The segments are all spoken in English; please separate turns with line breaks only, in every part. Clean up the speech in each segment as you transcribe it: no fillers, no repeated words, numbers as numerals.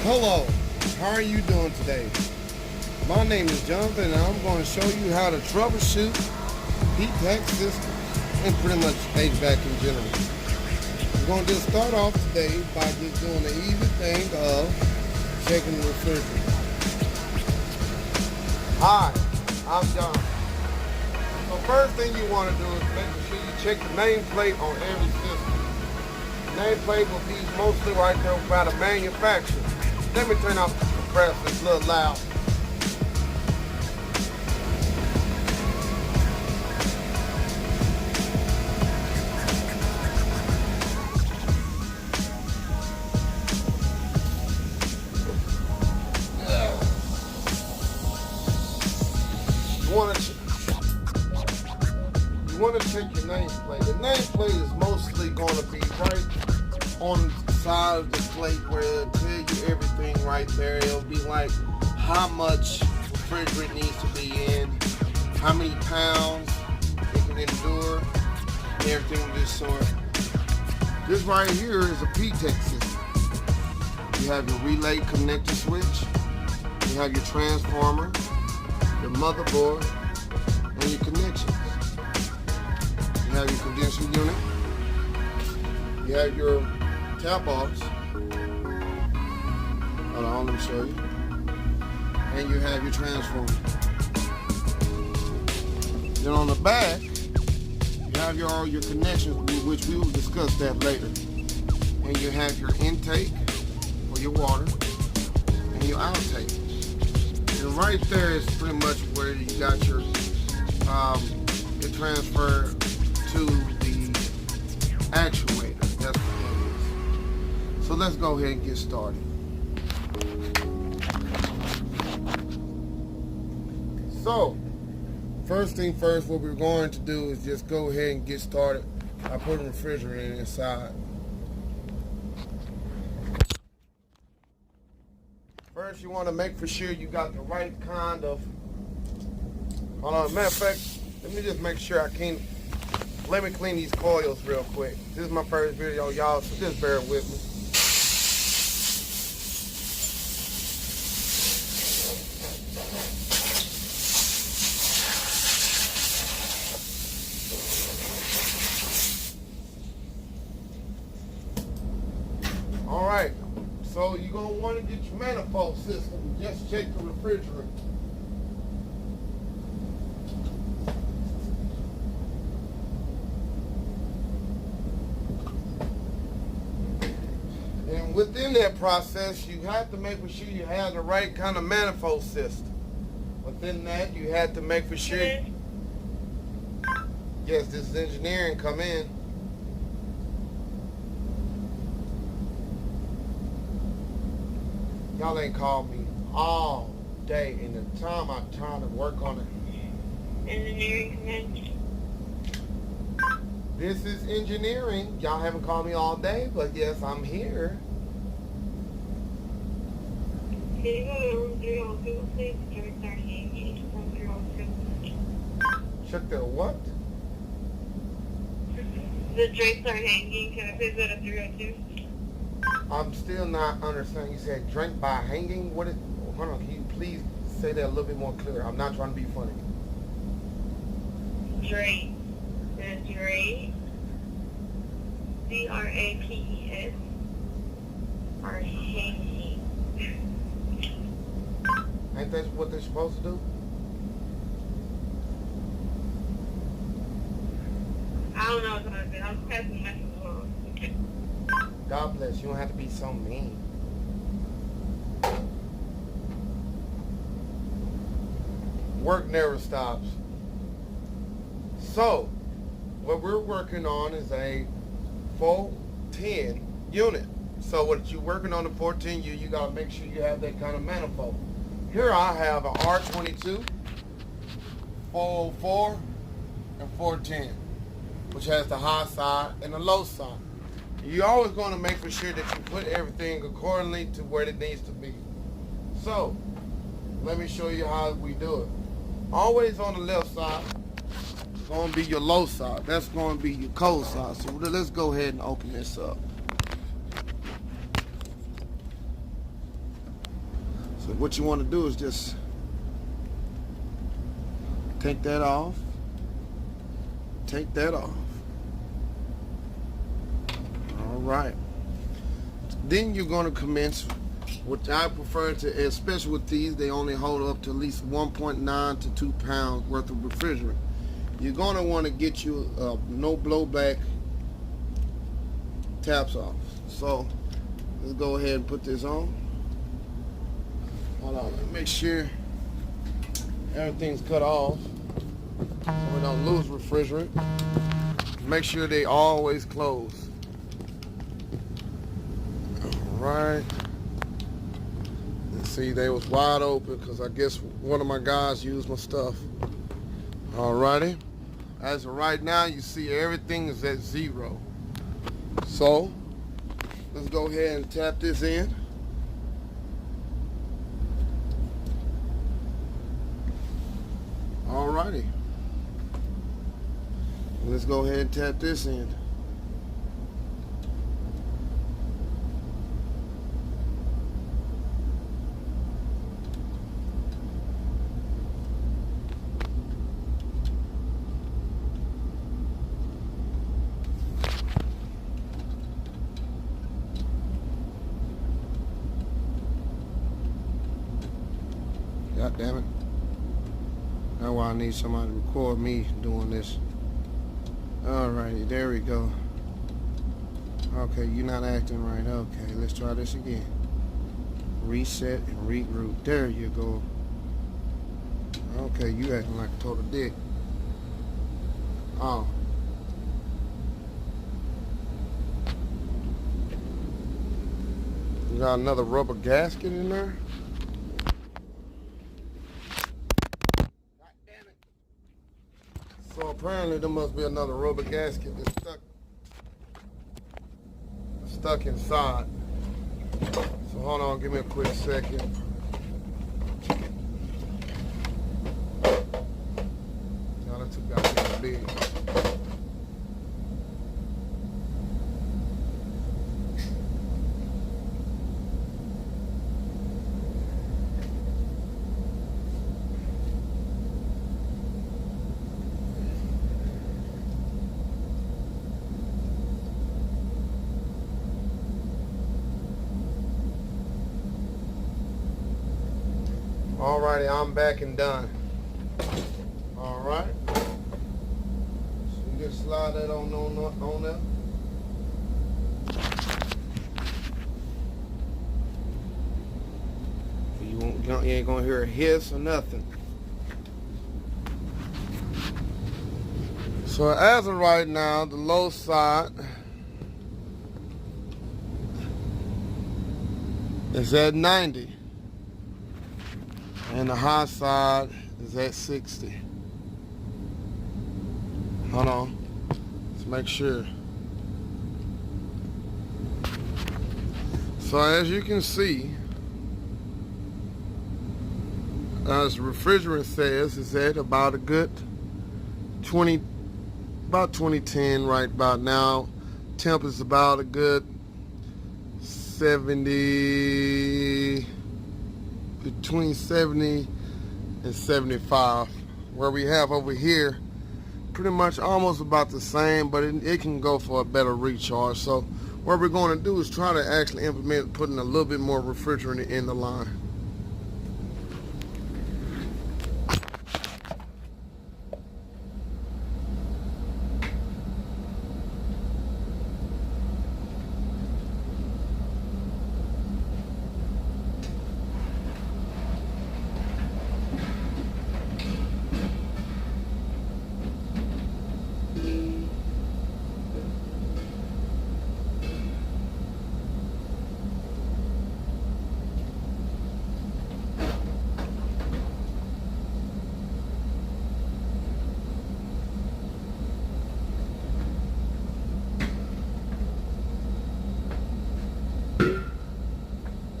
Hello, how are you doing today? My name is Jonathan and I'm going to show you how to troubleshoot VTeck systems and pretty much HVAC in general. We're going to just start off today by just doing the easy thing of checking the refrigerator. Hi, I'm John. So first thing you want to do is make sure you check the nameplate on every system. The nameplate will be mostly right there by the manufacturer. Let me turn off the compressor, it's a little loud. You want to check your nameplate. The nameplate is mostly going to be right on the side of the plate where it'll tell you everything right there. It'll be like how much refrigerant needs to be in, how many pounds it can endure, and everything of this sort. This right here is a VTeck system. You have your relay connector switch, you have your transformer, your motherboard, and your connections. You have your condenser unit, you have your tap offs, hold on, let me show you, and you have your transformer. Then on the back, you have all your connections, which we will discuss that later. And you have your intake for your water and your outtake. And right there is pretty much where you got your transfer to the actuator. That's what that is. So let's go ahead and get started. So, first thing first, what we're going to do is just go ahead and get started by putting the refrigerator inside. First, you want to make for sure you got the right kind of, hold on, matter of fact, let me just make sure I can, let me clean these coils real quick. This is my first video, y'all, so just bear with me. Alright, so you're going to want to get your manifold system. Just check the refrigerator. And within that process, you have to make sure you have the right kind of manifold system. Within that, you have to make sure. Yes, this is engineering, come in. Y'all ain't called me all day, and the time I'm trying to work on it.
Engineering commenced.
This is engineering. Y'all haven't called me all day, but yes, I'm here.
Can you go to room 302, please? Joints are hanging. Room 302.
Check the what?
The joints are hanging. Can I please go to 302?
I'm still not understanding. You said drink by hanging? What is, hold on, can you please say that a little bit more clear? I'm not trying to be funny.
Drape. The drape. D-R-A-P-E-S. Are hanging.
Ain't that what they're supposed to do?
I don't know what I'm doing. I'm passing the message along.
God bless. You don't have to be so mean. Work never stops. So, what we're working on is a 410 unit. So what you're working on the 410 you got to make sure you have that kind of manifold. Here I have an R22, 404, and 410, which has the high side and the low side. You're always going to make for sure that you put everything accordingly to where it needs to be. So, let me show you how we do it. Always on the left side is going to be your low side. That's going to be your cold side. So let's go ahead and open this up. So what you want to do is just take that off. Take that off. All right. Then you're going to commence, which I prefer to, especially with these, they only hold up to at least 1.9 to 2 pounds worth of refrigerant. You're going to want to get you no blowback taps off. So let's go ahead and put this on. Hold on, let me make sure everything's cut off so we don't lose refrigerant. Make sure they always close. Alright. And see, they was wide open because I guess one of my guys used my stuff. Alrighty. As of right now, you see everything is at 0. So let's go ahead and tap this in. Alrighty. Let's go ahead and tap this in. God damn it. That's why I need somebody to record me doing this. Alrighty, there we go. Okay, you're not acting right. Okay, let's try this again. Reset and regroup. There you go. Okay, you acting like a total dick. Oh. You got another rubber gasket in there? So apparently there must be another rubber gasket that's stuck inside. So hold on, give me a quick second. Y'all that too goddamn big. Alrighty, I'm back and done. Alright. So you just slide that on there. You ain't gonna hear a hiss or nothing. So as of right now, the low side is at 90. And the high side is at 60. Hold on. Let's make sure. So as you can see, as the refrigerant says, it's at about a good 2010 right about now. Temp is about a good 70, between 70 and 75. Where we have over here pretty much almost about the same, but it can go for a better recharge. So what we're going to do is try to actually implement putting a little bit more refrigerant in the line.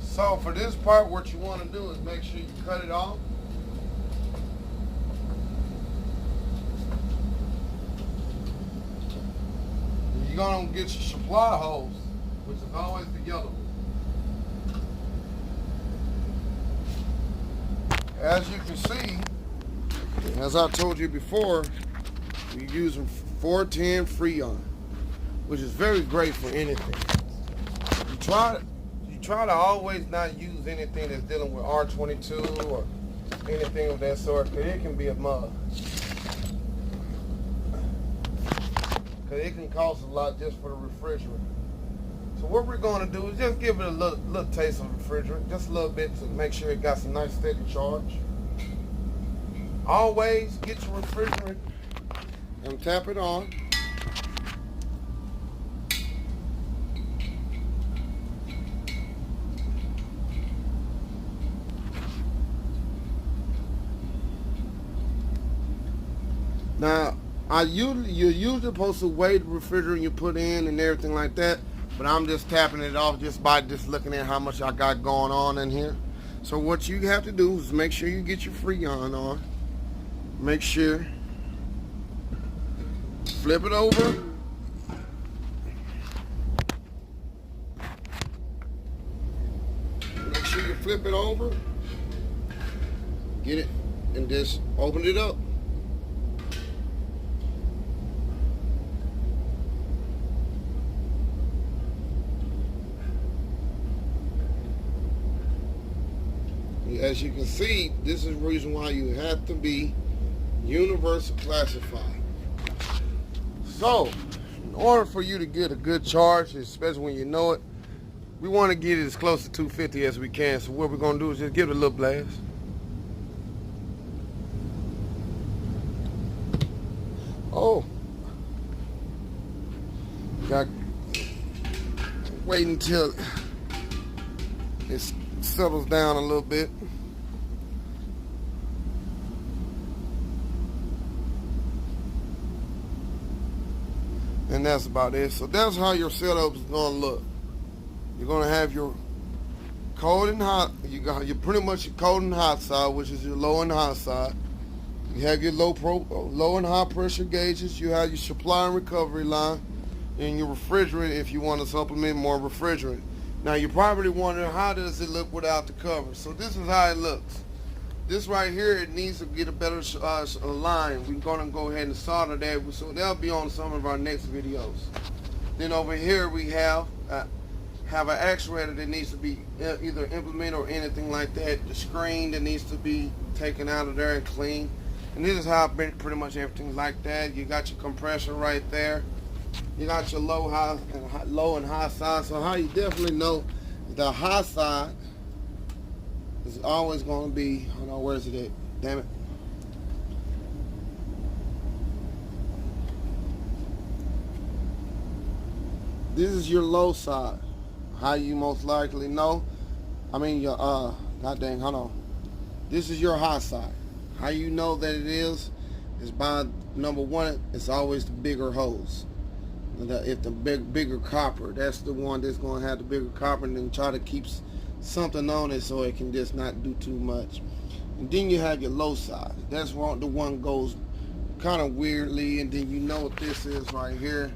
So for this part, what you want to do is make sure you cut it off. You're going to get your supply hose, which is always the yellow one. As you can see, as I told you before, we're using 410 Freon, which is very great for anything. You try to always not use anything that's dealing with R22 or anything of that sort, because it can be a mug. Because it can cost a lot just for the refrigerant. So what we're going to do is just give it a little taste of refrigerant, just a little bit to make sure it got some nice steady charge. Always get your refrigerant and tap it on. Now, you're usually supposed to weigh the refrigerant you put in and everything like that, but I'm just tapping it off just by just looking at how much I got going on in here. So what you have to do is make sure you get your Freon on. Make sure, flip it over. Make sure you flip it over. Get it, and just open it up. As you can see, this is the reason why you have to be universal classified. So, in order for you to get a good charge, especially when you know it, we want to get it as close to 250 as we can. So what we're going to do is just give it a little blast. Oh. Wait until it settles down a little bit. And that's about it. So that's how your setup is going to look. You're going to have your cold and hot. You're pretty much your cold and hot side, which is your low and high side. You have your low and high pressure gauges. You have your supply and recovery line, and your refrigerant if you want to supplement more refrigerant. Now you're probably wondering, how does it look without the cover? So this is how it looks. This right here, it needs to get a better line. We're going to go ahead and solder that, so that'll be on some of our next videos. Then over here we have an actuator that needs to be either implemented or anything like that. The screen that needs to be taken out of there and clean. And this is how pretty much everything's like that. You got your compressor right there. You got your low and high side. So how you definitely know the high side is always going to be, hold on, where's it at? Damn it. This is your low side. How you most likely know, your, god dang, hold on. This is your high side. How you know that it is by, number one, it's always the bigger hose. If the bigger copper, that's the one that's going to have the bigger copper, and then try to keep something on it so it can just not do too much. And then you have your low side. That's where the one goes kind of weirdly, and then you know what this is right here.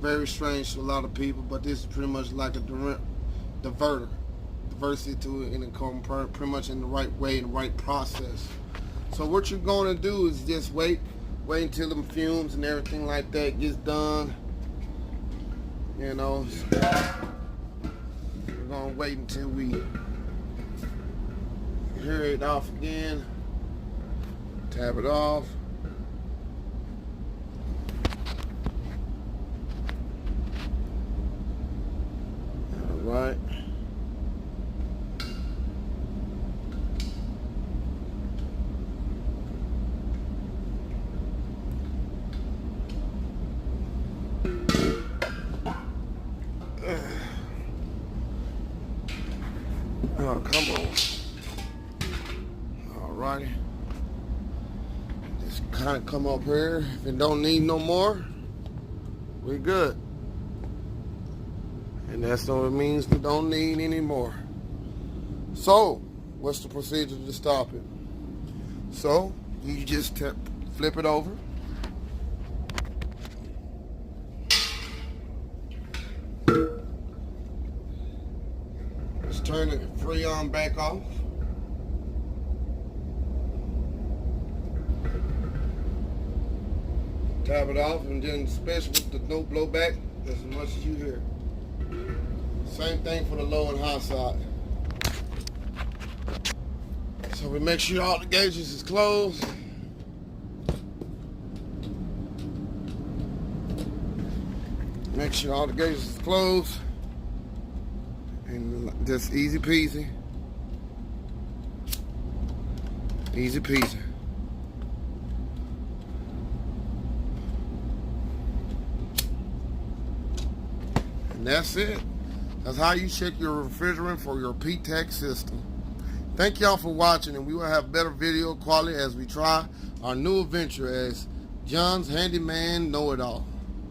Very strange to a lot of people, but this is pretty much like a diverter. Diverts it to it, and it comes pretty much in the right way, in the right process. So what you're going to do is just wait until the fumes and everything like that gets done. You know, we're going to wait until we hear it off again. Tap it off. All right. Oh, come on. Alrighty. Just kind of come up here. If it don't need no more, we good. And that's what it means we don't need any more. So, what's the procedure to stop it? So, you just flip it over. Turn the Freon back off. Tap it off, and then especially with the no blowback, as much as you hear. Same thing for the low and high side. So we make sure all the gauges is closed. Make sure all the gauges is closed. And just easy peasy. Easy peasy. And that's it. That's how you check your refrigerant for your VTeck system. Thank y'all for watching, and we will have better video quality as we try our new adventure as John's Handyman Know-It-All.